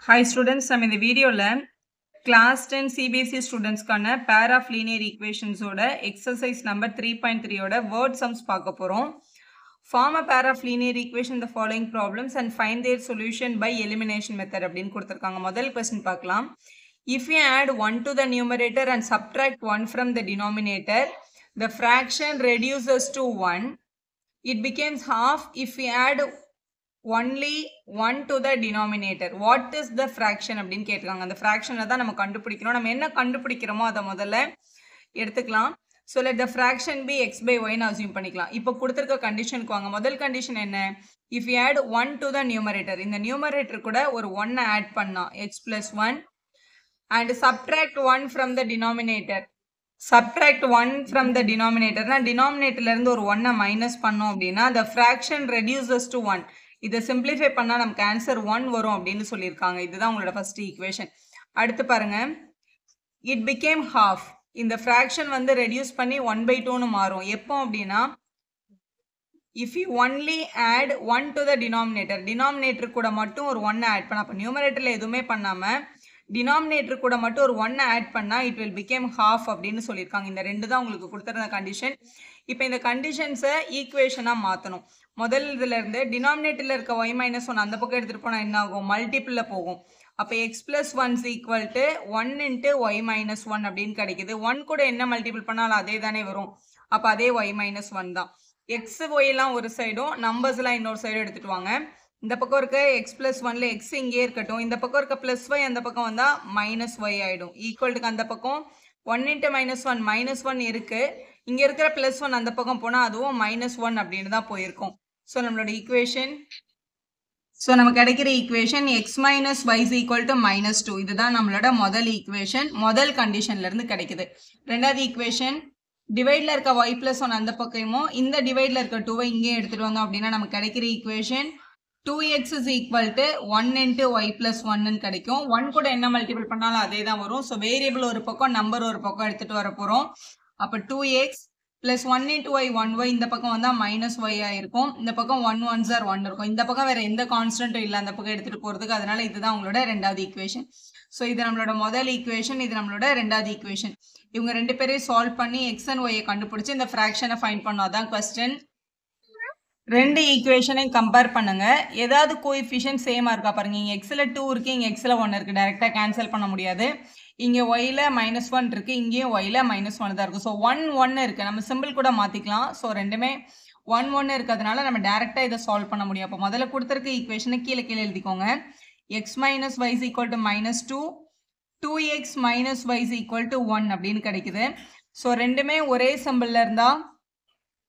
Hi students, நம்ம இந்த வீடியோல class 10 CBSE ஸ்டூடெண்ட்ஸ்க்கான pair of linear equations ஓட exercise number 3.3 ஓட word sums பார்க்க போறோம். Form a pair of linear equation the following problems and find their solution by elimination method அப்படின்னு கொடுத்திருக்காங்க. முதல் question பார்க்கலாம். If we add 1 to the numerator and subtract 1 from the denominator, the fraction reduces to 1. It becomes half if we add only 1 to the denominator. What is the fraction அப்படின்னு கேட்டிருக்காங்க. அந்த fraction தான் நம்ம கண்டுபிடிக்கணும். நம்ம என்ன கண்டுபிடிக்கிறோமோ அதை முதல்ல எடுத்துக்கலாம். So let the fraction be x by y ன்னு assume பண்ணிக்கலாம். இப்போ கொடுத்திருக்க கண்டிஷனுக்கு வாங்க. முதல் கண்டிஷன் என்ன? If you add 1 to the numerator, இந்த numerator கூட ஒரு 1 ஆட் பண்ணா x plus 1 and subtract 1 from the denominator. Subtract 1 from the denominator னா denominatorல இருந்து ஒரு 1 மைனஸ் பண்ணோம் அப்படின்னா the fraction reduces to 1. இதை simplify பண்ணா நமக்கு ஆன்சர் 1 வரும் அப்படின்னு சொல்லியிருக்காங்க. இதுதான் உங்களோட ஃபர்ஸ்ட் ஈக்குவேஷன். அடுத்து பாருங்க, it became half. இந்த fraction வந்து ரெடியூஸ் பண்ணி 1/2 ன்னு மாறும். எப்போ அப்படின்னா if you only add 1 to the denominator, denominator கூட மட்டும் ஒரு 1 ஆட் பண்ணா, அப்ப நியூமரேட்டர்ல எதுவுமே பண்ணாம டினாமினேட்டர் கூட மட்டும் ஒரு 1 ஆட் பண்ணா it will become half அப்படின்னு சொல்லியிருக்காங்க. இந்த ரெண்டு தான் உங்களுக்கு கொடுத்திருந்த கண்டிஷன். இப்போ இந்த கண்டிஷன்ஸை ஈக்குவேஷனா மாற்றணும். முதல் இதுல இருந்து டினாமினேட்டர்ல இருக்க y மைனஸ் 1 அந்த பக்கம் எடுத்துட்டு போனா என்ன ஆகும்? மல்டிபிள்ல போகும். அப்போ x plus 1 is equal to 1 into y minus 1 அப்படின்னு கிடைக்குது. 1 கூட என்ன மல்டிபிள் பண்ணாலும் அதே தானே வரும். அப்போ அதே y minus 1 தான். x y எல்லாம் ஒரு சைடும், நம்பர்ஸ் எல்லாம் இன்னொரு சைடும் எடுத்துட்டு வாங்க. இந்த பக்கம் இருக்க x plus 1ல x இங்கே இருக்கட்டும். இந்த பக்கம் இருக்க plus y அந்த பக்கம் வந்தா minus y ஆயிடும். ஈக்குவல்ட்டுக்கு அந்த பக்கம் 1 into minus 1 minus 1 இருக்கு. இங்க இருக்கிற plus 1 அந்த பக்கம் போனா அதுவும் minus 1 அப்படின்னு தான் போயிருக்கும். ஸோ நம்மளோட ஈக்குவேஷன், ஸோ நமக்கு கிடைக்கிற equation x minus y is equal to minus 2. இதுதான் நம்மளோட முதல் ஈக்குவேஷன், முதல் கண்டிஷன்ல இருந்து கிடைக்குது. ரெண்டாவது ஈக்குவேஷன், டிவைட்ல இருக்க y plus 1 அந்த பக்கமும் இந்த டிவைட்ல இருக்க 2 இங்கே எடுத்துட்டு வந்தோம் அப்படின்னா நமக்கு கிடைக்கிற equation 2x is equal to 1 into y plus 1 ன்னு கிடைக்கும். 1 கூட என்ன மல்டிபிள் பண்ணாலும் அதே தான் வரும். ஸோ வேரியபிள் ஒரு பக்கம், நம்பர் ஒரு பக்கம் எடுத்துட்டு வர போறோம். அப்போ 2x plus 1 into y 1y இந்த பக்கம் வந்தா minus y ஆயிருக்கும். இந்த பக்கம் 1 1s are 1 இருக்கும். இந்த பக்கம் வேற எந்த கான்ஸ்டன்ட்டும் இல்லை அந்த பக்கம் எடுத்துட்டு போறதுக்கு. அதனால இதுதான் உங்களோட ரெண்டாவது ஈக்குவேஷன். ஸோ இது நம்மளோட முதல் ஈக்குவேஷன், இது நம்மளோட ரெண்டாவது ஈக்குவேஷன். இவங்க ரெண்டு பேரையும் சால்வ் பண்ணி x and y கண்டுபிடிச்சு இந்த ஃபிராக்ஷனை ஃபைண்ட் பண்ணோம். அதான் கொஸ்டின். ரெண்டு ஈக்குவேஷனையும் கம்பேர் பண்ணுங்க. ஏதாவது கோஎஃபிஷியன்ட் சேமா இருக்கா பாருங்க. இங்க எக்ஸ்ல 2 இருக்கு, இங்க எக்ஸ்ல 1 இருக்கு. டைரக்டா கேன்சல் பண்ண முடியாது. இங்க ஒய்ல -1 இருக்கு, இங்கேயும் ஒய்ல -1 தான் இருக்கு. ஸோ 1 1 இருக்கு. நம்ம சிம்பிள் கூட மாத்திக்கலாம். ஸோ ரெண்டுமே 1 1 இருக்கிறதுனால நம்ம டைரக்டா இதை சால்வ் பண்ண முடியும். அப்போ முதல்ல கொடுத்துருக்க ஈக்குவேஷனை கீழே எழுதிக்கோங்க. x minus y is equal to -2, 2x minus y is equal to 1 அப்படின்னு கிடைக்குது. ஸோ ரெண்டுமே ஒரே சிம்பிள்ல இருந்தா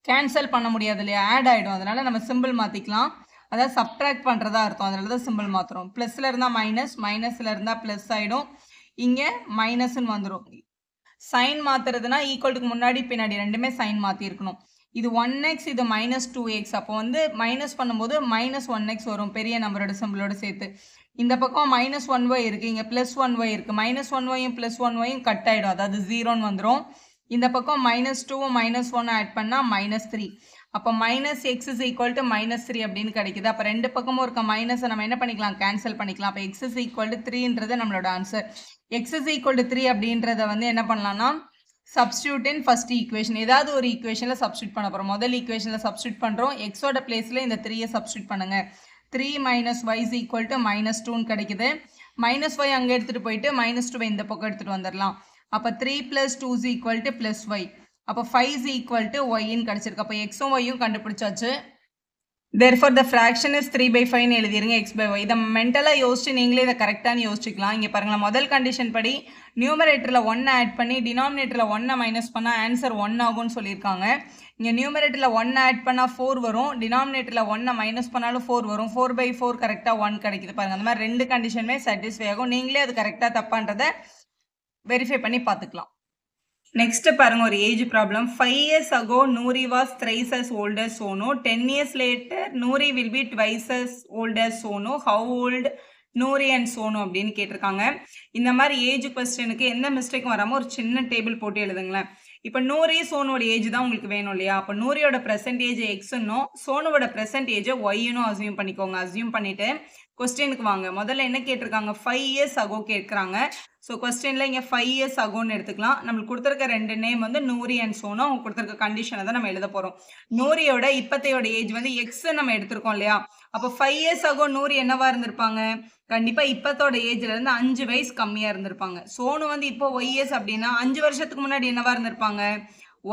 கேன்சல் பண்ண முடியாது இல்லையா, ஆட் ஆயிடும். அதனால நம்ம சிம்பிள் மாத்திக்கலாம். அதாவது சப்ட்ராக்ட் பண்றதா அர்த்தம். அதனால தான் சிம்பிள் மாத்துறோம். பிளஸ்ல இருந்தா மைனஸ், மைனஸ்ல இருந்தா பிளஸ் ஆயிடும். இங்க மைனஸ்ன்னு வந்துடும். சைன் மாத்துறதுனா ஈக்குவல்ட்டுக்கு முன்னாடி பின்னாடி ரெண்டுமே சைன் மாத்தி இருக்கணும். இது 1x, இது -2x. அப்போ வந்து மைனஸ் பண்ணும்போது -1x வரும், பெரிய நம்பரோட சிம்பிளோட சேர்த்து. இந்த பக்கம் -1y இருக்கு, இங்க +1y இருக்கு. -1yயும் +1yயும் கட் ஆயிடும், அதாவது 0ன்னு வந்துடும். இந்த பக்கம் -2 -1 ஆட் பண்ணா -3. அப்போ -x is equal to -3 அப்படின்னு கிடைக்குது. அப்போ ரெண்டு பக்கமும் இருக்க மைனஸை நம்ம என்ன பண்ணிக்கலாம்? கேன்சல் பண்ணிக்கலாம். அப்போ x is equal to 3ன்றது நம்மளோட answer. x is equal to 3 அப்படின்றத வந்து என்ன பண்ணலாம்னா சப்ஸ்டியூட் இன் ஃபர்ஸ்ட் ஈக்குவேஷன். ஏதாவது ஒரு ஈக்குவேஷன்ல சப்ஸ்டியூட் பண்ண போறோம். முதல் ஈக்குவேஷன்ல சப்ஸ்டியூட் பண்றோம். எக்ஸோட பிளேஸ்ல இந்த 3யை சப்ஸ்டியூட் பண்ணுங்க. 3 minus y is equal to -2 கிடைக்குது. -y அங்க எடுத்துட்டு போயிட்டு -2 இந்த பக்கம் எடுத்துட்டு வந்துடலாம். அப்போ 3 plus 2 is equal to plus y. அப்போ 5 is equal to y ன்னு கிடைச்சிருக்கு. அப்போ x உம் y உம் கண்டுபிடிச்சாச்சு. therefore the fraction is 3/5 ன்னு எழுதிருங்க x by y. இதை மென்டலா யோசிச்சு நீங்களே இதை கரெக்டானு யோசிச்சுக்கலாம். இங்க பாருங்களா, முதல் கண்டிஷன் படி நியூமரேட்டர்ல 1 ஆட் பண்ணி டினாமினேட்டர்ல 1 மைனஸ் பண்ணா ஆன்சர் 1 ஆகும்னு சொல்லியிருக்காங்க. இங்க நியூமரேட்டர்ல 1 ஆட் பண்ணா 4 வரும், டினாமினேட்டர்ல 1 மைனஸ் பண்ணாலும் 4 வரும். 4/4 கரெக்டா 1 கிடைக்குது பாருங்க. அந்த மாதிரி ரெண்டு கண்டிஷனுமே சாட்டிஸ்ஃபை ஆகும். நீங்களே அது கரெக்டா தப்பான்றதை வெரிஃபை பண்ணி பார்த்துக்கலாம். நெக்ஸ்ட் பாருங்க, ஒரு age problem. 5 years ago Noori was thrice as old as Sonu. 10 years later Noori will be twice as old as Sonu. How old Noori and Sonu அப்படின்னு கேட்டிருக்காங்க. இந்த மாதிரி ஏஜ் கொஸ்டினுக்கு எந்த மிஸ்டேக்கும் வராம ஒரு சின்ன டேபிள் போட்டு எழுதுங்களேன். இப்போ நூரி சோனோட ஏஜ் தான் உங்களுக்கு வேணும் இல்லையா? அப்போ நூரியோட பெர்சன்டேஜ் எக்ஸ்னும் சோனுவோட பெர்சன்டேஜ் ஒய்னும் அசியூம் பண்ணிக்கோங்க. அசியூம் பண்ணிட்டு கொஸ்டினுக்கு வாங்க. முதல்ல என்ன கேட்டிருக்காங்க? 5 இயர்ஸ் அகோ கேட்குறாங்க. ஸோ கொஸ்டின்ல இங்கே 5 இயர்ஸ் அகோன்னு எடுத்துக்கலாம். நம்மளுக்கு கொடுத்துருக்க 2 நேம் வந்து நூரி அண்ட் சோனு. அவங்க கொடுத்துருக்க கண்டிஷனை தான் நம்ம எழுத போகிறோம். நூரியோட இப்பத்தையோட ஏஜ் வந்து எக்ஸ் நம்ம எடுத்திருக்கோம் இல்லையா? அப்போ 5 இயர்ஸ் அகோ நூரி என்னவா இருந்திருப்பாங்க? கண்டிப்பா இப்பத்தோட ஏஜ்ல இருந்து 5 வயசு கம்மியா இருந்திருப்பாங்க. சோனு வந்து இப்போ ஒய் இயர்ஸ் அப்படின்னா 5 வருஷத்துக்கு முன்னாடி என்னவா இருந்திருப்பாங்க?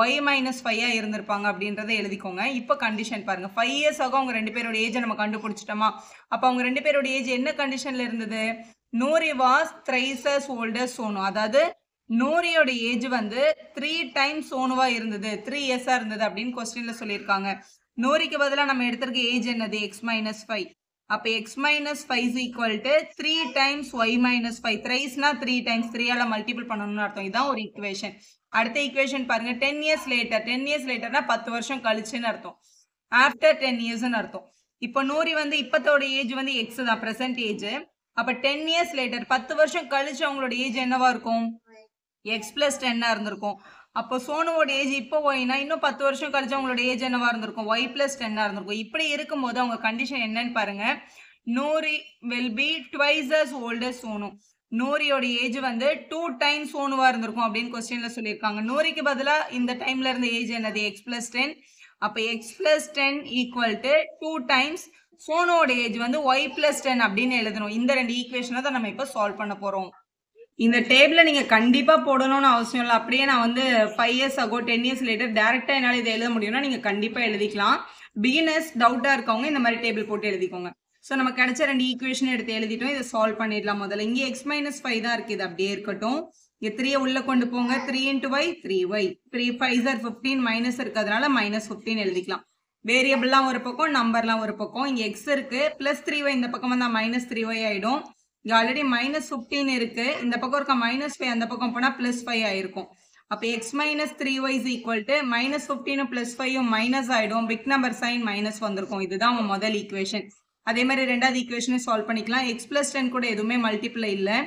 ஒய் மைனஸ் 5 இருந்திருப்பாங்க அப்படின்றத எழுதிக்கோங்க. இப்போ கண்டிஷன் பாருங்க. 5 இயர்ஸ் ஆகும் அவங்க 2 பேரோட ஏஜை நம்ம கண்டுபிடிச்சிட்டோமா? அப்போ அவங்க 2 பேரோட ஏஜ் என்ன கண்டிஷன்ல இருந்தது? Noori was thrice as older Sonu. அதாவது நூரியோட ஏஜ் வந்து 3 டைம்ஸ் சோனுவா இருந்தது, 3 இயர்ஸா இருந்தது அப்படின்னு கொஸ்டின்ல சொல்லியிருக்காங்க. நூரிக்கு பதிலாக நம்ம எடுத்திருக்க ஏஜ் என்னது? X minus 5. அப்போ x minus 5 is equal to 3 times y minus 5. த்ரைஸ்னா 3 டைம்ஸ், 3ஆல மல்டிபிள் பண்ணணும்னு அர்த்தம். இதுதான் ஒரு ஈக்குவேஷன். அடுத்த ஈக்குவேஷன் பாருங்க. 10 இயர்ஸ் லேட்டர். 10 இயர்ஸ் லேட்டர்னா 10 வருஷம் கழிச்சுன்னு அர்த்தம். ஆஃப்டர் 10 இயர்ஸ்ன்னு அர்த்தம். இப்போ நூரி வந்து இப்பத்தோட ஏஜ் வந்து எக்ஸ் தான், ப்ரெசென்ட் ஏஜ். அப்போ 10 இயர்ஸ் லேட்டர் 10 வருஷம் கழிச்சு அவங்களோட ஏஜ் என்னவா இருக்கும்? எக்ஸ் பிளஸ் 10 இருந்திருக்கும். அப்போ சோனுவோட ஏஜ் இப்போ ஒய்னா இன்னும் 10 வருஷம் கழிச்சு அவங்களோட ஏஜ் என்னவா இருந்திருக்கும்? ஒய் பிளஸ் 10 இருந்திருக்கும். இப்படி இருக்கும்போது அவங்க கண்டிஷன் என்னன்னு பாருங்க. Noori will be twice as older Sonu. நூரியோட ஏஜ் வந்து 2 டைம்ஸ் சோனுவா இருந்திருக்கும் அப்படின்னு கொஸ்டின்ல சொல்லியிருக்காங்க. நூரிக்கு பதிலாக இந்த டைம்ல இருந்த ஏஜ் என்னது? X plus 10. அப்போ x plus 10 equal to 2 times சோனோட ஏஜ் வந்து ஒய் பிளஸ் 10 அப்படின்னு எழுதணும். இந்த 2 ஈக்குவேஷனை தான் நம்ம இப்போ சால்வ் பண்ண போறோம். இந்த டேபிள நீங்க கண்டிப்பா போடணும்னு அவசியம் இல்லை. அப்படியே நான் வந்து 5 இயர்ஸ் அகோ 10 இயர்ஸ் லேட்டர் டேரக்டா என்னால் இதை எழுத முடியும்னா நீங்க கண்டிப்பா எழுதிக்கலாம். பிகினர்ஸ் டவுட்டா இருக்கவங்க இந்த மாதிரி டேபிள் போட்டு எழுதிக்கோங்க. ஸோ நம்ம கிடைச்ச 2 ஈக்குவேஷன் எடுத்து எழுதிட்டோம். இதை சால்வ் பண்ணிடலாம். முதல்ல இங்கே எக்ஸ் மைனஸ் 5 தான் இருக்கு, இது அப்படியே இருக்கட்டும். இங்கே 3 உள்ள கொண்டு போங்க. 3 into y 3y. 3 5 or 15 minus இருக்கிறதுனால மைனஸ் 15 எழுதிக்கலாம். வேரியபிள்லாம் ஒரு பக்கம், நம்பர்லாம் ஒரு பக்கம். இங்கே எக்ஸ் இருக்கு, பிளஸ் 3y இந்த பக்கம் வந்தா மைனஸ் 3y ஆயிடும். இங்கே ஆல்ரெடி மைனஸ் 15 இருக்கு, இந்த பக்கம் இருக்க மைனஸ் 5 அந்த பக்கம் போனால் பிளஸ் 5 ஆயிருக்கும். அப்போ x minus 3y is equal to minus 15 plus 5 minus ஆயிடும். பிக் நம்பர் சைன் மைனஸ் வந்திருக்கும். இதுதான் அவங்க முதல் ஈக்குவேஷன். அதே மாதிரி ரெண்டாவது ஈக்குவேஷனை சால்வ் பண்ணிக்கலாம். எக்ஸ் பிளஸ் 10 கூட எதுவுமே மல்டிப்ளை இல்லை.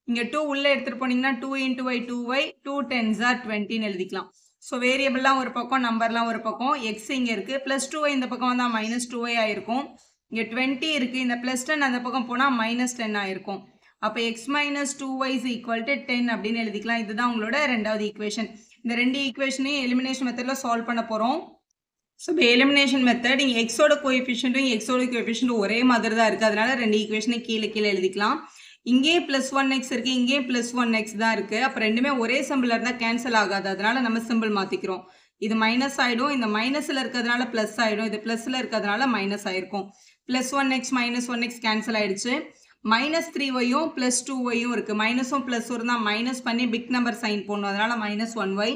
இங்கே 2 உள்ள எடுத்துட்டு போனீங்கன்னா 2 into Y 2y, 2 10s are 20ன்னு எழுதிக்கலாம். ஸோ வேரியபிள்லாம் ஒரு பக்கம், நம்பர்லாம் ஒரு பக்கம். எக்ஸ் இங்கே இருக்கு, பிளஸ் 2y இந்த பக்கம் வந்தால் மைனஸ் 2y ஆயிருக்கும். இங்கே 20 இருக்கு, இந்த பிளஸ் 10 அந்த பக்கம் போனால் மைனஸ் 10 ஆயிருக்கும். அப்போ x minus 2y is equal to 10 அப்படின்னு எழுதிக்கலாம். இதுதான் உங்களோட ரெண்டாவது ஈக்குவேஷன். இந்த 2 ஈக்குவேஷனையும் எலிமினேஷன் மெத்தடில் சால்வ் பண்ண போகிறோம். ஸோ இப்போ எலிமினேஷன் மெத்தட் இங்கே எக்ஸோட கோஎஃபிஷியன்ட்டும் எக்ஸோட கோஎஃபிஷியன்ட்டும் ஒரே மாதிரி தான் இருக்குது. அதனால 2 ஈக்குவேஷனை கீழே எழுதிக்கலாம். இங்கே பிளஸ் 1x இருக்குது, இங்கே பிளஸ் 1x தான் இருக்குது. அப்போ ரெண்டுமே ஒரே சிம்பிள் இருந்தால் கேன்சல் ஆகாது. அதனால நம்ம சிம்பிள் மாற்றிக்கிறோம். இது மைனஸ் ஆகிடும், இந்த மைனஸில் இருக்கிறதுனால ப்ளஸ் ஆகிடும், இது ப்ளஸில் இருக்கிறதுனால மைனஸ் ஆகிருக்கும். Plus 1x minus 1x cancel ஆகிடுச்சு. மைனஸ் 3yயும் ப்ளஸ் 2yயும் இருக்குது. மைனஸும் ப்ளஸும் இருந்தால் மைனஸ் பண்ணி பிக் நம்பர் சைன் போடணும். அதனால் மைனஸ் 1y.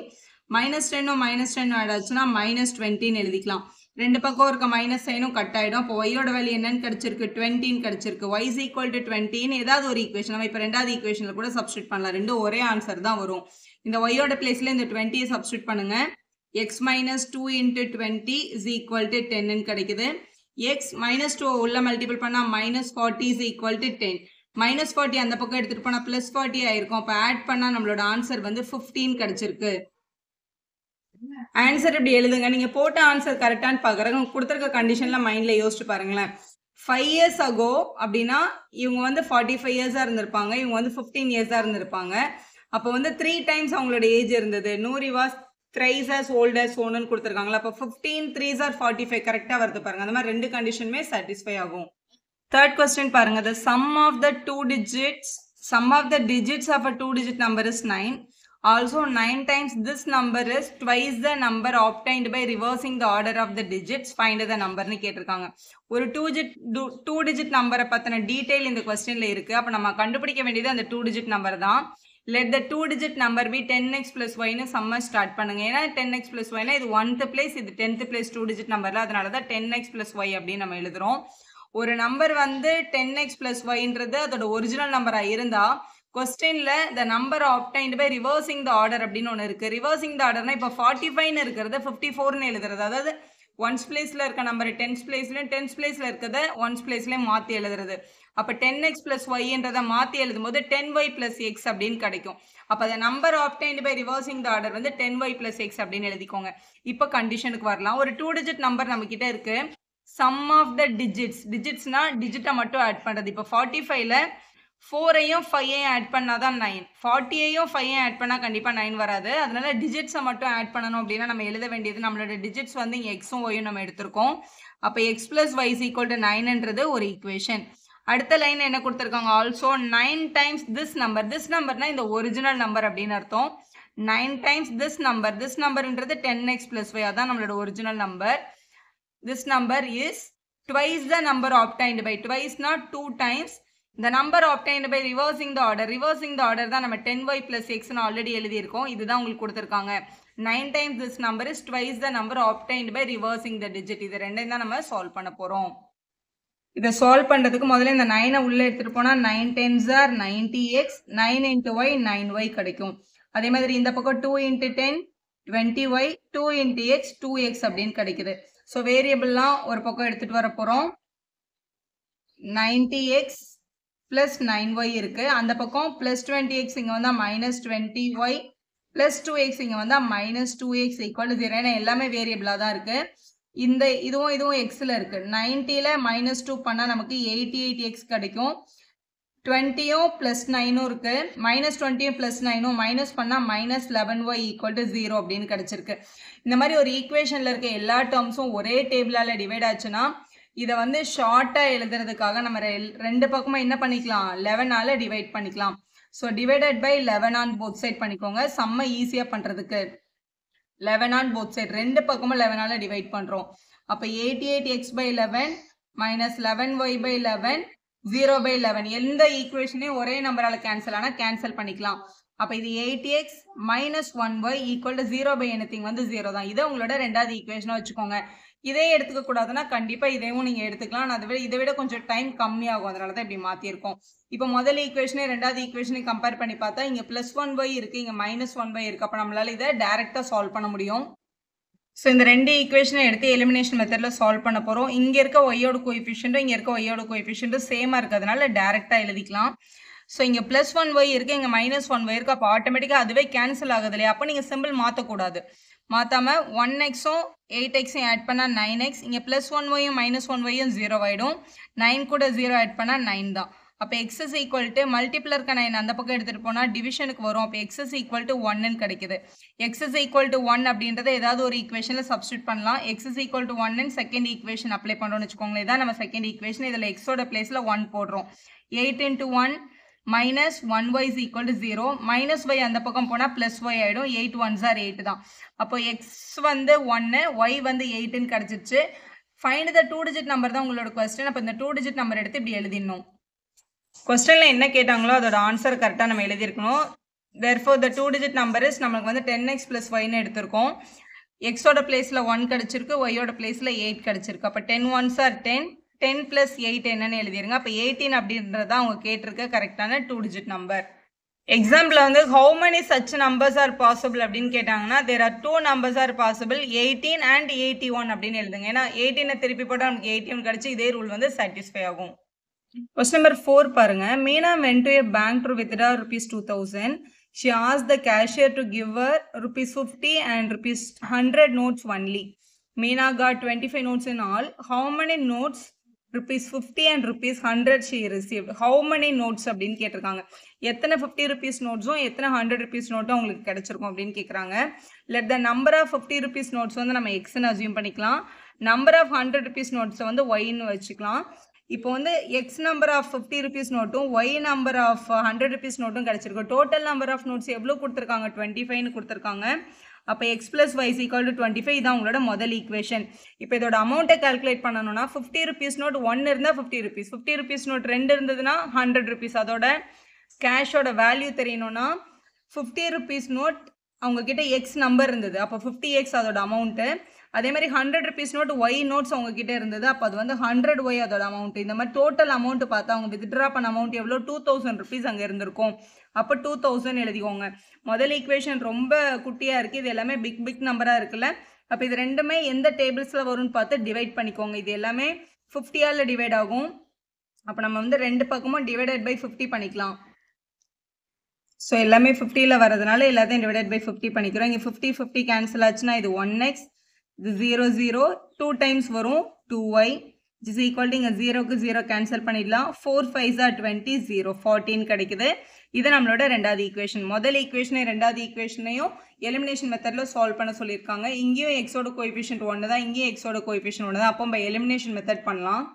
மைனஸ் 10ம் மைனஸ் 10 ஆயிடுச்சுன்னா மைனஸ் 20ன்னு எழுதிக்கலாம். ரெண்டு பக்கம் இருக்க மைனஸ் சைனும் கட் ஆகிடும். அப்போ ஒய்யோட வேல்யூ என்னன்னு கிடைச்சிருக்கு? 20ன்னு கிடைச்சிருக்கு. y is equal to 20ன்னு ஏதாவது ஒரு ஈக்குவேஷன் நம்ம இப்போ ரெண்டாவது ஈக்குவேஷனில் கூட சப்ஸ்டியூட் பண்ணலாம். ரெண்டும் ஒரே ஆன்சர் தான் வரும். இந்த ஒய்யோட பிளேஸில் இந்த 20 சப்ஸ்டியூட் பண்ணுங்க. X minus 2 into 20 is equal to 10ன்னு கிடைக்குது. எக்ஸ் மைனஸ் 2 உள்ள மல்டிபிள் பண்ணால் minus 40 is equal to 10. Minus 40 அந்த பக்கம் எடுத்துகிட்டு போனால் ப்ளஸ் 40 ஆயிருக்கும். அப்போ ஆட் பண்ணால் நம்மளோட ஆன்சர் வந்து 15 கிடைச்சிருக்கு. ஆன்சர் இப்படி எழுதுங்க. நீங்க போட்ட ஆன்சர் கரெக்டான்னு பாக்குறாங்க. கொடுத்துருக்க கண்டிஷன்ல மைண்ட்ல யோசிச்சு பாருங்களேன். 5 இயர்ஸ் அகோ அப்படின்னா இவங்க வந்து 45 இயர்ஸா இருந்திருப்பாங்க, இவங்க வந்து 15 இயர்ஸா இருந்திருப்பாங்க. அப்போ வந்து 3 டைம்ஸ் அவங்களோட ஏஜ் இருந்தது. Noori was thrice as old as சோனுன்னு கொடுத்துருக்காங்களா. அப்போ 15 3s are 45 கரெக்டா வருது பாருங்க. அந்த மாதிரி ரெண்டு கண்டிஷனுமே சாட்டிஸ்ஃபை ஆகும். தேர்ட் கொஸ்டின் பாருங்க. the sum of the digits of a 2-digit number is 9. Also 9 times this number is twice the number obtained by reversing the order of the digits. Find the number னு கேட்டிருக்காங்க. ஒரு 2 digit நம்பரை பத்தின detail இந்த கொஸ்டின்ல இருக்கு. அப்ப நம்ம கண்டுபிடிக்க வேண்டியது அந்த 2 digit நம்பர் தான். let the 2 digit number be 10x plus y னு சம்ம ஸ்டார்ட் பண்ணுங்க. ஏன்னா 10x plus y னா இது 1th place, இது 10th place 2 digit நம்பர்ல, அதனால தான் 10x plus y அப்படின்னு நம்ம எழுதுறோம். ஒரு நம்பர் வந்து 10x plus yன்றது அதோட ஒரிஜினல் நம்பரா இருந்தா கொஸ்டின்ல the number obtained by reversing the order அப்படின்னு ஒன்று இருக்கு. ரிவர்சிங் த ஆர்டர்னா இப்போ 45ன்னு இருக்கிறத 54ன்னு எழுதுறது. அதாவது ஒன்ஸ் பிளேஸ்ல இருக்க நம்பர் 10th பிளேஸ்லயும் 10th பிளேஸ்ல இருக்கிறத ஒன்ஸ் பிளேஸ்லயும் மாத்தி எழுதுறது. அப்போ 10x plus yன்றதை மாத்தி எழுதும் போது 10y plus x அப்படின்னு கிடைக்கும். அப்போ the number obtained by reversing the order வந்து 10y plus x அப்படின்னு எழுதிக்கோங்க. இப்போ கண்டிஷனுக்கு வரலாம். ஒரு 2 digit நம்பர் நம்ம கிட்ட இருக்கு. sum of the digits. Digitsனா digit மட்டும் ஆட் பண்றது. இப்போ 45ல 4ஐயும் 5ஐயும் ஆட் பண்ணாதான் 9. 40ஐயும் 5ஐயும் ஆட் பண்ணா கண்டிப்பா 9 வராது. அதனால டிஜிட்ஸை மட்டும் ஆட் பண்ணணும் அப்படின்னா நம்ம எழுத வேண்டியது நம்மளோட டிஜிட்ஸ் வந்து இங்க எக்ஸும் ஒய்யும் நம்ம எடுத்திருக்கோம். அப்போ x plus y is equal to 9ன்றது ஒரு ஈக்குவேஷன். அடுத்த லைன் என்ன கொடுத்துருக்காங்க? Also 9 times this number. This நம்பர்னா இந்த ஒரிஜினல் நம்பர் அப்படின்னு அர்த்தம். 9 டைம்ஸ் திஸ் நம்பர். திஸ் நம்பர்ன்றது 10x plus y. அதான் நம்மளோட original number. This number is twice the number obtained by. Twice not 2 times. The number obtained by reversing the order. Reversing the order தான் நம்ம 10y plus x னு already எழுதியிருக்கோம். இதுதான் உங்களுக்கு கொடுத்துருக்காங்க. 9 times this number is twice the number obtained by reversing the digit. இது ரெண்டையும் தான் நம்ம சால்வ் பண்ண போறோம். இதை சால்வ் பண்றதுக்கு முதல்ல இந்த 9 உள்ள எடுத்துட்டு போனா 9 10s are 90x. 9 into y 9y கிடைக்கும். அதே மாதிரி இந்த பக்கம் 2 into 10 20y. 2 into x 2x அப்படின்னு கிடைக்குது. ஸோ வேரியபிள்லாம் ஒரு பக்கம் எடுத்துட்டு வர போறோம். 90x plus 9y இருக்கு. அந்த பக்கம் plus 20x இங்க வந்தா minus 20y plus 2x இங்க வந்தா minus 2x equal to 0. ஏன்னா எல்லாமே வேரியபிளா தான் இருக்கு. இந்த இதுவும் xல இருக்கு. 90ல minus 2 பண்ணா நமக்கு 88x கிடைக்கும். 20யும் plus 9ம் இருக்கு. minus 20யும் plus 9ம் minus பண்ணா minus 11y equal to 0 அப்படின்னு கிடைச்சிருக்கு. இந்த மாதிரி ஒரு ஈக்குவேஷன்ல இருக்க எல்லா டேர்ம்ஸும் ஒரே டேபிளால டிவைட் ஆச்சுன்னா இதை வந்து ஷார்ட்டா எழுதுறதுக்காக நம்ம ரெண்டு பக்கமும் என்ன பண்ணிக்கலாம்? 11ஆல டிவைட் பண்ணிக்கலாம். So divided by 11 on both side பண்ணிக்கோங்க. செம்ம ஈஸியா பண்றதுக்கு 11 ஆன் போத் சைட் ரெண்டு பக்கமும் 11ஆல டிவைட் பண்றோம். அப்ப 88x by 11 minus 11y by 11 0 by 11. எந்த ஈக்குவேஷனையும் ஒரே நம்பரால கேன்சல் ஆனா கேன்சல் பண்ணிக்கலாம். அப்ப இது 80x minus 1y equal to 0 by anything வந்து 0 தான். இதை உங்களோட ரெண்டாவது ஈக்குவேஷனா வச்சுக்கோங்க. இதே எடுத்துக்க கூடாதுன்னா கண்டிப்பா இதையும் நீங்க எடுத்துக்கலாம். இதை விட கொஞ்சம் டைம் கம்மியாகும். அதனாலதான் இப்படி மாத்திருக்கோம். இப்போ முதல் ஈக்குவேஷனே ரெண்டாவது ஈக்குவேஷனை கம்பேர் பண்ணி பார்த்தா இங்க +1y இருக்கு, இங்க -1y இருக்கு. அப்ப நம்மளால இதை டைரக்டா சால்வ் பண்ண முடியும். ஸோ இந்த ரெண்டு ஈக்குவேஷனை எடுத்து எலிமினேஷன் மெத்தட்ல சால்வ் பண்ண போறோம். இங்க இருக்க ஒய்யோட கோஎஃபிஷியன்ட்டும் இங்க இருக்க ஒய்யோட கோஎஃபிஷியன்ட்டும் சேமா இருக்கிறதுனால டைரக்டா எழுதிக்கலாம். ஸோ இங்க +1y இருக்கு, இங்க -1y இருக்கு. அப்போ ஆட்டோமேட்டிக்கா அதுவே கேன்சல் ஆகுது இல்லையா? அப்போ நீங்க சிம்பிள் மாத்தக்கூடாது. மாத்தாம 1xும் 8xும் ஆட் பண்ணா 9x. இங்க +1yயும் -1yயும் 0 ஆயிடும். 9 கூட 0 ஆட் பண்ணா 9 தான். அப்ப x is equal to மல்டிப்ளருக்கு 9 அந்த பக்கம் எடுத்துட்டு போனா டிவிஷனுக்கு வரும். அப்ப x is equal to 1 கிடைக்குது. x is equal to 1 அப்படின்றத ஏதாவது ஒரு ஈக்குவேஷன்ல சப்ஸ்டிட்யூட் பண்ணலாம். x is equal to 1 ன்னு செகண்ட் ஈக்குவேஷன் அப்ளை பண்றோம்னு வச்சுக்கோங்களேன். இதான் நம்ம செகண்ட் ஈக்குவேஷன். இதுல x ஓட பிளேஸ்ல 1 போடுறோம். 8 into 1 minus 1y is equal to 0. minus y அந்த பக்கம் போனா plus y ஆயிடும். 8 1s are 8 தான். அப்போ x வந்து 1, y வந்து 8 ன்னு கிடைச்சிருச்சு. find the 2 digit number தான் உங்களோட கொஸ்டின். அப்ப இந்த 2 digit number எடுத்து இப்படி எழுதிடணும். கொஸ்டின்ல என்ன கேட்டாங்களோ அதோட ஆன்சர் கரெக்டா நம்ம எழுதியிருக்கணும். therefore the 2 digit number is நமக்கு வந்து 10x plus y ன்னு எடுத்திருக்கோம். x ஓட பிளேஸ்ல 1 கிடைச்சிருக்கு, y ஓட பிளேஸ்ல 8 கிடைச்சிருக்கு. அப்ப 10 1s are 10. 10 plus 8 என்னன்னு எழுதிருங்க. அப்ப 18 அப்படின்றது அவங்க கேட்டிருக்க கரெக்டான 2 digit number. எக்ஸாம்பிள் வந்து how many such numbers are possible அப்படின்னு கேட்டாங்கன்னா there are 2 numbers are possible 18 and 81 அப்படின்னு எழுதுங்க. ஏன்னா 18 திருப்பி போட்டா நமக்கு 81 கிடைச்சு இதே ரூல் வந்து சாட்டிஸ்ஃபை ஆகும். Question number 4 பாருங்க. Meena went to a bank to withdraw ₹2000. She asked the cashier to give her ₹50 and ₹100 notes only. Meena got 25 notes in all. How many notes ₹50 and ₹100 she received? How many notes அப்படின்னு கேட்டிருக்காங்க. எத்தனை 50 rupees நோட்ஸும் எத்தனை 100 rupees நோட்டும் உங்களுக்கு கிடைச்சிருக்கும் அப்படின்னு கேட்குறாங்க. Let the number of 50 rupees notes வந்து நம்ம எக்ஸ்ன்னு அசியூம் பண்ணிக்கலாம். நம்பர் ஆஃப் 100 rupees நோட்ஸை வந்து ஒய்ன்னு வச்சுக்கலாம். இப்போ வந்து எக்ஸ் நம்பர் ஆஃப் 50 rupees நோட்டும் ஒய் நம்பர் ஆஃப் 100 rupees நோட்டும் கிடைச்சிருக்கு. டோட்டல் நம்பர் ஆஃப் நோட்ஸ் எவ்வளோ கொடுத்துருக்காங்க? 25ன்னு கொடுத்துருக்காங்க. அப்போ x plus y is equal to 25. இதான் உங்களோட முதல் ஈக்குவேஷன். இப்போ இதோட அமௌண்ட்டை கால்குலேட் பண்ணணும்னா 50 rupees நோட் 1 இருந்தால் 50 rupees, 50 rupees நோட் 2 இருந்ததுன்னா 100 rupees. அதோட கேஷோட வேல்யூ தெரியணும்னா 50 rupees நோட் அவங்க கிட்ட எக்ஸ் நம்பர் இருந்தது, அப்போ 50x அதோட அமௌண்ட்டு. அதே மாதிரி 100 rupees நோட் ஒய் நோட்ஸ் அவங்க கிட்ட இருந்தது, அப்போ அது வந்து 100y அதோட அமௌண்ட். இந்த மாதிரி டோட்டல் அமௌண்ட் பார்த்தா அவங்க வித்ட்ரா பண்ண அமௌண்ட் எவ்வளோ? 2000 rupees அங்கே இருந்திருக்கும். அப்போ 2000 எழுதிக்கோங்க. முதல் ஈக்குவேஷன் ரொம்ப குட்டியாக இருக்குது, இது எல்லாமே பிக் நம்பராக இருக்குல்ல. அப்போ இது ரெண்டுமே எந்த டேபிள்ஸில் வரும்னு பார்த்து டிவைட் பண்ணிக்கோங்க. இது எல்லாமே 50ஆல் டிவைட் ஆகும். அப்போ நம்ம வந்து ரெண்டு பக்கமும் டிவைடட் பை 50 பண்ணிக்கலாம். ஸோ எல்லாமே 50ல் வரதுனால எல்லாத்தையும் டிவைடட் பை 50 பண்ணிக்கிறோம். இங்கே 50 50 கேன்சல் ஆச்சுன்னா இது 1x, இது 0 0 2 டைம்ஸ் வரும். 2y is equal to இங்க 0க்கு 0 கேன்சல் பண்ணிடலாம். 4 5s are 20, 0, 14 கிடைக்குது. இது நம்மளோட ரெண்டாவது ஈக்குவேஷன். முதல் ஈக்குவேஷனையும் ரெண்டாவது ஈக்குவேஷனையும் எலிமினேஷன் மெத்தட்ல சால்வ் பண்ண சொல்லியிருக்காங்க. இங்கேயும் எக்ஸோட கோஎஃபிஷியன்ட் 1 தான், இங்கேயும் எக்ஸோட கோஎஃபிஷியன்ட் 1 தான். அப்போ நம்ம எலிமினேஷன் மெத்தட் பண்ணலாம்.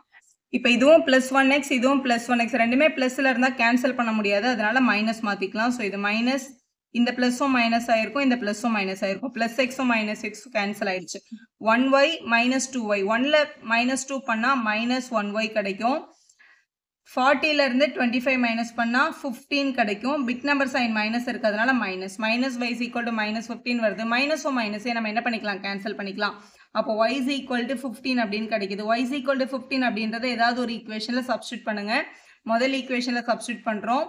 இப்போ இதுவும் +1x இதுவும் +1x ரெண்டுமே ப்ளஸ்ல இருந்தால் கேன்சல் பண்ண முடியாது, அதனால மைனஸ் மாற்றிக்கலாம். ஸோ இது மைனஸ், இந்த ப்ளஸும் மைனஸ் ஆயிருக்கும், இந்த ப்ளஸும் மைனஸ் ஆயிருக்கும். ப்ளஸ் எக்ஸும் மைனஸ் எக்ஸும் கேன்சல் ஆயிடுச்சு. 1y மைனஸ் 2y 1ல -2 பண்ணால் -1y கிடைக்கும். 40ல இருந்து 25 மைனஸ் பண்ணால் 15 கிடைக்கும். பிக் நம்பர் சைன் மைனஸ் இருக்கிறதுனால minus y is equal to -15 வருது. மைனஸும் மைனஸே நம்ம என்ன பண்ணிக்கலாம், கேன்சல் பண்ணிக்கலாம். அப்போ y is equal to 15 அப்படின்னு கிடைக்குது. y is equal to 15 அப்படின்றத ஏதாவது ஒரு ஈக்குவேஷனில் சப்ஸ்டியூட் பண்ணுங்க. முதல் ஈக்குவேஷனில் சப்ஸ்டியூட் பண்ணுறோம்.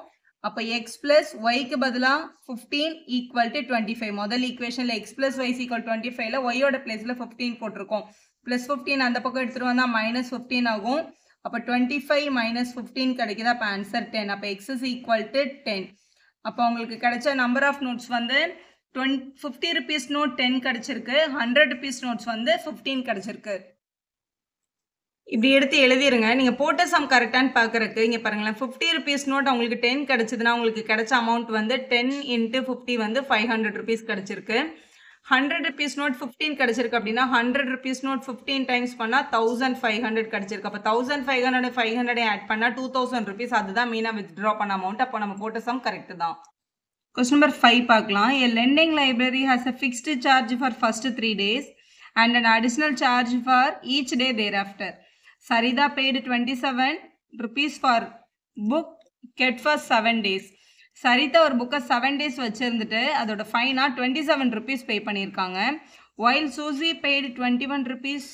அப்போ x plus yக்கு பதிலாக 15 equal to 25. முதல் ஈக்குவேஷனில் x plus y is equal to 25ல yயோட பிளேஸில் 15 போட்டிருக்கோம். ப்ளஸ் 15 அந்த பக்கம் எடுத்துகிட்டு வந்தால் -15 ஆகும். அப்போ 25 - 15 கிடைக்குது. அப்போ ஆன்சர் 10. அப்போ x is equal to 10. அப்போ உங்களுக்கு கிடைச்ச நம்பர் ஆஃப் நோட்ஸ் வந்து 50 rupees நோட் 10 கிடைச்சிருக்கு. 100 rupees நோட்ஸ் வந்து 15 கிடைச்சிருக்கு. இப்படி எடுத்து எழுதிருங்க. நீங்கள் போட்ட சம் கரெக்டானு பார்க்குறக்கு இங்கே பாருங்களேன், 50 rupees நோட் அவங்களுக்கு 10 கிடைச்சதுன்னா உங்களுக்கு கிடைச்ச அமௌண்ட் வந்து 10 × 50 வந்து 500 rupees கிடைச்சிருக்கு. 100 rupees நோட் 15 கிடைச்சிருக்கு அப்படின்னா 100 rupees நோட் 15 டைம்ஸ் பண்ணால் 1500 கிடைச்சிருக்கு. அப்போ 1500 500 ஆட் பண்ணால் 2000 rupees, அதுதான் மீனாக வித்ட்ரா பண்ண அமௌண்ட். அப்போ நம்ம போட்ட சம் கரெக்டு தான். Question number 5 பார்க்கலாம். A lending library has a fixed charge for first 3 days and an additional charge for each day thereafter. Sarida paid 27 rupees for book kept for 7 days. சரிதா ஒரு புக்கை 7 days வச்சிருந்துட்டு அதோட ஃபைனா 27 rupees பே பண்ணியிருக்காங்க. while Suzy paid 21 rupees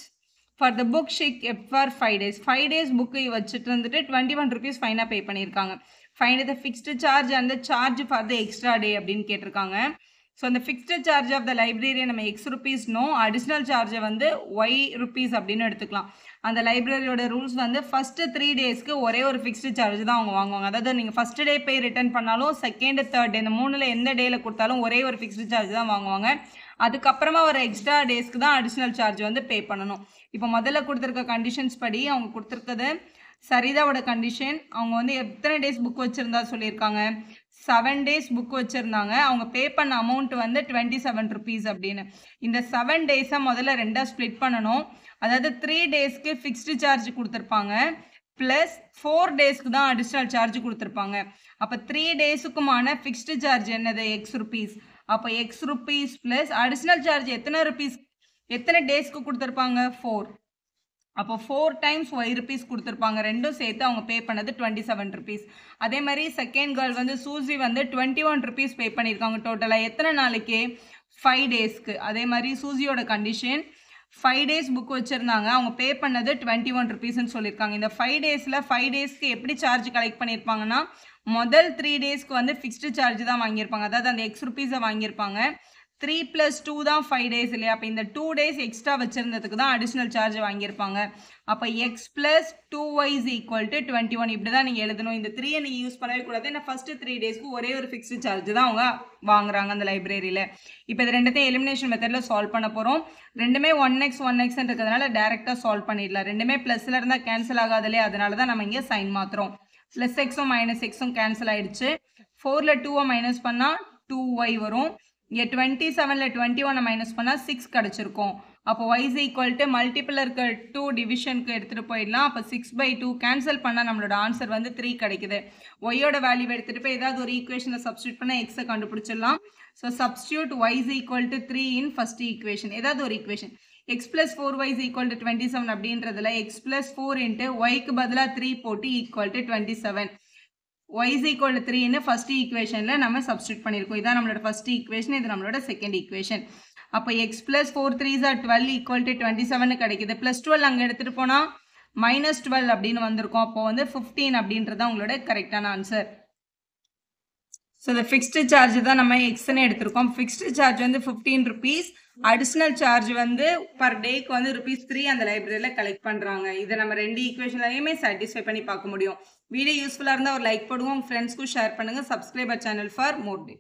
for the book she kept for 5 days. 5 days book வச்சுட்டு இருந்துட்டு 21 rupees ஃபைனாக பே பண்ணியிருக்காங்க. find the fixed charge and the charge for the extra day அப்படின்னு கேட்டிருக்காங்க. ஸோ அந்த ஃபிக்ஸ்டு சார்ஜ் ஆஃப் த லைப்ரரியை நம்ம x rupeesனோ additional சார்ஜை வந்து y rupees அப்படின்னு எடுத்துக்கலாம். அந்த லைப்ரரியோட ரூல்ஸ் வந்து ஃபஸ்ட்டு 3 daysக்கு ஒரே ஒரு ஃபிக்ஸ்டு சார்ஜ் தான் அவங்க வாங்குவாங்க. அதாவது நீங்கள் ஃபஸ்ட்டு டே போய் ரிட்டர்ன் பண்ணாலும் செகண்ட் தேர்ட் டே இந்த 3ல் எந்த டேயில் கொடுத்தாலும் ஒரே ஒரு ஃபிக்ஸ்டு சார்ஜ் தான் வாங்குவாங்க. அதுக்கப்புறமா ஒரு எக்ஸ்ட்ரா டேஸ்க்கு தான் அடிஷ்னல் சார்ஜ் வந்து பே பண்ணணும். இப்போ முதல்ல கொடுத்துருக்க கண்டிஷன்ஸ் படி அவங்க கொடுத்துருக்கிறது சரிதாவோட கண்டிஷன். அவங்க வந்து எத்தனை டேஸ் புக் வச்சுருந்தா சொல்லியிருக்காங்க, 7 days புக் வச்சுருந்தாங்க. அவங்க பே பண்ண அமௌண்ட் வந்து 27 rupees அப்படின்னு. இந்த 7 days முதல்ல ரெண்டாக ஸ்ப்ளிட் பண்ணணும். அதாவது 3 daysக்கு ஃபிக்ஸ்டு சார்ஜ் கொடுத்துருப்பாங்க, ப்ளஸ் 4 daysக்கு தான் அடிஷ்னல் சார்ஜ் கொடுத்துருப்பாங்க. அப்போ 3 daysக்குமான ஃபிக்ஸ்டு சார்ஜ் என்னது, x rupees. அப்போ x rupees plus additional charge எத்தனை டேஸ்க்கு கொடுத்துருப்பாங்க, 4. அப்போ 4 times y rupees கொடுத்துருப்பாங்க. ரெண்டும் சேர்த்து அவங்க பே பண்ணது 27 rupees. அதே மாதிரி செகண்ட் கேர்ள் வந்து சூசி வந்து 21 rupees பே பண்ணியிருக்காங்க டோட்டலாக. எத்தனை நாளைக்கு, 5 daysக்கு. அதே மாதிரி சூசியோட கண்டிஷன் 5 days புக் வச்சுருந்தாங்க, அவங்க பே பண்ணது 21 rupeesன்னு சொல்லியிருக்காங்க. இந்த 5 daysல 5 daysக்கு எப்படி சார்ஜ் கலெக்ட் பண்ணியிருப்பாங்கன்னா முதல் 3 daysக்கு வந்து ஃபிக்ஸ்டு சார்ஜ் தான் வாங்கியிருப்பாங்க. அதாவது அந்த x rupeesஸை வாங்கியிருப்பாங்க. 3 + 2 தான் 5 days இல்லையா. அப்போ இந்த 2 days எக்ஸ்ட்ரா வச்சுருந்ததுக்கு தான் அடிஷ்னல் சார்ஜ் வாங்கியிருப்பாங்க. அப்போ x + 2y is equal to 21. இப்படி தான் நீங்கள் எழுதணும். இந்த 3 நீங்கள் யூஸ் பண்ணவே கூடாது. ஏன்னா ஃபஸ்ட்டு 3 daysக்கு ஒரே ஒரு ஃபிக்ஸ்டு சார்ஜ் தான் அவங்க வாங்குறாங்க அந்த லைப்ரரியில். இப்போ இது ரெண்டுத்தையும் எலிமினேஷன் மெத்தடில் சால்வ் பண்ண போகிறோம். ரெண்டுமே 1x இருக்கிறதுனால டேரெக்டாக சால்வ் பண்ணிடலாம். ரெண்டுமே ப்ளஸில் இருந்தால் கேன்சல் ஆகாது இல்லையா, அதனால தான் நம்ம இங்கே சைன் மாற்றுறோம். ப்ளஸ் எக்ஸும் -xம் கேன்சல் ஆகிடுச்சு. 4ல் 2 மைனஸ் பண்ணால் 2y வரும். இங்கே 27ல் 21 மைனஸ் பண்ணால் 6 கிடச்சிருக்கும். அப்போ y is equal to multiple இருக்க 2 டிவிஷனுக்கு எடுத்துகிட்டு போயிடலாம். அப்போ 6/2 கேன்சல் பண்ணால் நம்மளோட ஆன்சர் வந்து 3 கிடைக்குது. ஒய்யோட வேல்யூ எடுத்துகிட்டு போய் ஏதாவது ஒரு ஈக்குவேஷனை சப்ஸ்டியூட் பண்ணால் எக்ஸை கண்டுபிடிச்சிடலாம். So substitute y is equal to 3 in first equation. ஏதாவது ஒரு equation x + 4y is equal to 27 அப்படின்றதுல x + 4 × yக்கு பதிலாக 3 போட்டு equal to 27. y is equal to 3 ன்னு ஃபர்ஸ்ட் ஈக்குவேஷனில் நம்ம சப்ஸ்டியூட் பண்ணியிருக்கோம். இதான் நம்மளோட ஃபர்ஸ்ட் ஈக்குவேஷன், இது நம்மளோட செகண்ட் ஈக்குவேஷன். அப்போ x + 4 3s are 12 equal to 27 கிடைக்குது. ப்ளஸ் 12 அங்கே எடுத்துகிட்டு போனால் -12 அப்படின்னு வந்திருக்கும். அப்போ வந்து 15 அப்படின்றது உங்களோட கரெக்டான ஆன்சர். ஸோ இந்த ஃபிக்ஸ்டு சார்ஜ் தான் நம்ம எக்ஸ்ன்னு எடுத்திருக்கோம். ஃபிக்ஸ்டு சார்ஜ் வந்து 15 rupees. அடிஷ்னல் சார்ஜ் வந்து பர் டேக்கு வந்து ₹3 அந்த லைப்ரரியில் கலெக்ட் பண்ணுறாங்க. இதை நம்ம ரெண்டு ஈக்குவேஷன்லையுமே சாட்டிஸ்ஃபை பண்ணி பார்க்க முடியும். வீடியோ யூஸ்ஃபுல்லாக இருந்தால் ஒரு லைக் போடுவோம், உங்கள் ஃப்ரெண்ட்ஸ்க்கும் ஷேர் பண்ணுங்கள். Subscriber channel for more day.